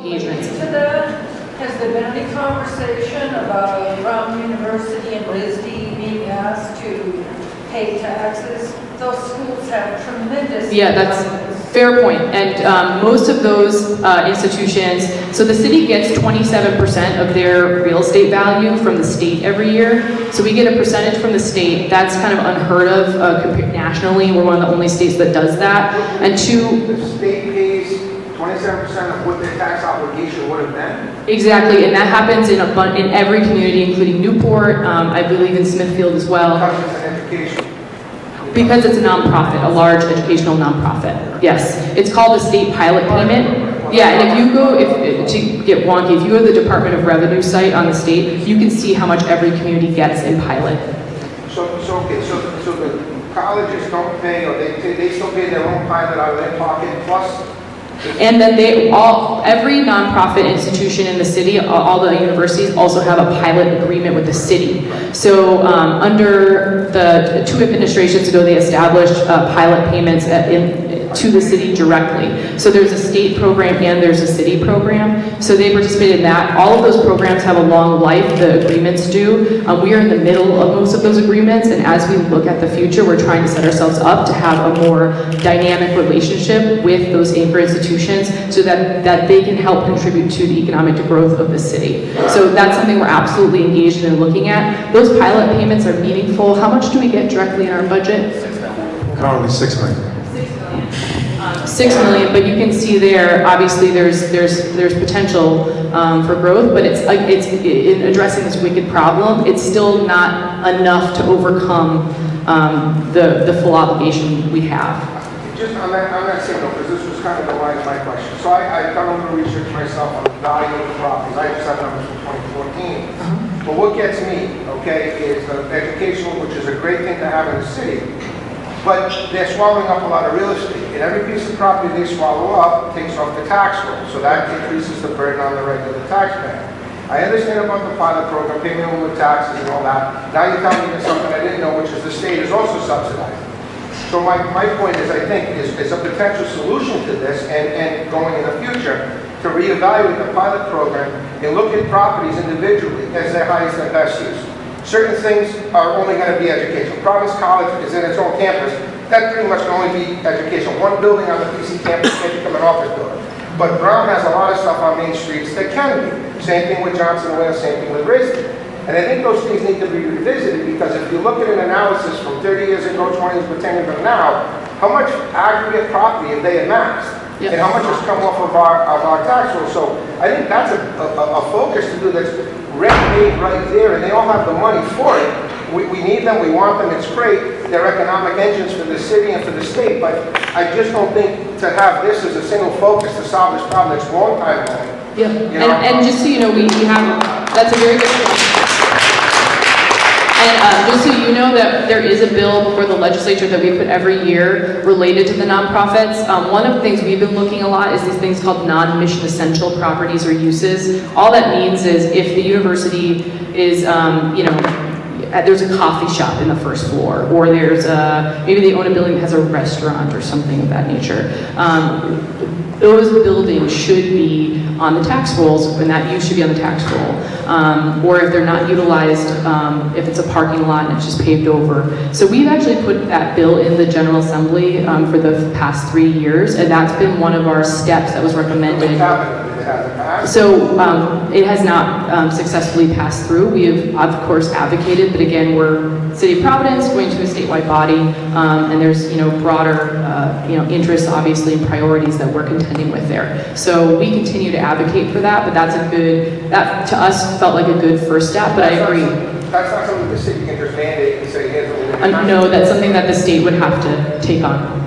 engagements. To that, has there been any conversation about Brown University and RISD being asked to pay taxes? Those schools have tremendous. Yeah, that's fair point. And most of those institutions, so the city gets 27% of their real estate value from the state every year. So we get a percentage from the state. That's kind of unheard of nationally. We're one of the only states that does that. And two, The state pays 27% of what their tax obligation would have been? exactly, and that happens in every community, including Newport, I believe in Smithfield as well. Because it's an education. Because it's a nonprofit, a large educational nonprofit. Yes, it's called a state pilot payment. Yeah, and if you go, to get wonky, if you go to the Department of Revenue site on the state, you can see how much every community gets in pilot. So the colleges don't pay, or they still pay their own pilot out of their pocket, plus? And then every nonprofit institution in the city, all the universities also have a pilot agreement with the city. So under the 2 administrations ago, they established pilot payments to the city directly. So there's a state program and there's a city program. So they participate in that. All of those programs have a long life, the agreements do. We are in the middle of most of those agreements, and as we look at the future, we're trying to set ourselves up to have a more dynamic relationship with those anchor institutions so that they can help contribute to the economic growth of the city. So that's something we're absolutely engaged in and looking at. Those pilot payments are meaningful. How much do we get directly in our budget? Currently $6 million. 6 million, but you can see there, obviously there's potential for growth, but it's in addressing this wicked problem, it's still not enough to overcome the full obligation we have. Just on that signal, because this was kind of the line of my question. So I've done a little research myself on the value of the properties. I just have numbers from 2014. But what gets me, okay, is the educational, which is a great thing to have in the city, but they're swallowing up a lot of real estate. And every piece of property they swallow up takes off the tax roll. So that increases the burden on the regular taxpayer. I understand about the pilot program, pay minimum taxes and all that. Now you're telling me something I didn't know, which is the state is also subsidizing. So my point is, I think, is a potential solution to this and going in the future to reevaluate the pilot program and look at properties individually as their highest and best use. Certain things are only going to be educational. Providence College is in its own campus. That pretty much can only be educational. One building on the PC campus can't become an office building. But Brown has a lot of stuff on main streets that can be. Same thing with Johnson Wales, same thing with RISD. And I think those things need to be revisited, because if you look at an analysis from 30 years ago, 20 years ago, 10 years ago now, how much aggregate property have they amassed? Yep. And how much has come off of our tax roll? So I think that's a focus to do that's ready-made right there, and they all have the money for it. We need them, we want them, it's great. They're economic engines for the city and for the state, but I just don't think to have this as a single focus to solve this problem, it's a long time going. Yeah, You know? and just so you know, we have, that's a very good point. And just so you know that there is a bill before the legislature that we put every year related to the nonprofits. One of the things we've been looking a lot is these things called non-mission essential properties or uses. All that means is if the university is, there's a coffee shop in the first floor, or there's maybe they own a building that has a restaurant or something of that nature. Those buildings should be on the tax rolls, and that use should be on the tax roll. Or if they're not utilized, if it's a parking lot and it's just paved over. So we've actually put that bill in the General Assembly for the past 3 years, and that's been one of our steps that was recommended. So it has not successfully passed through. We have, of course, advocated, but again, we're City of Providence going to a statewide body, and there's broader interests, obviously, and priorities that we're contending with there. So we continue to advocate for that, but that's that to us felt like a good first step. But I agree. That's not something the city can just mandate and say, here's what we're going to do. No, that's something that the state would have to take on.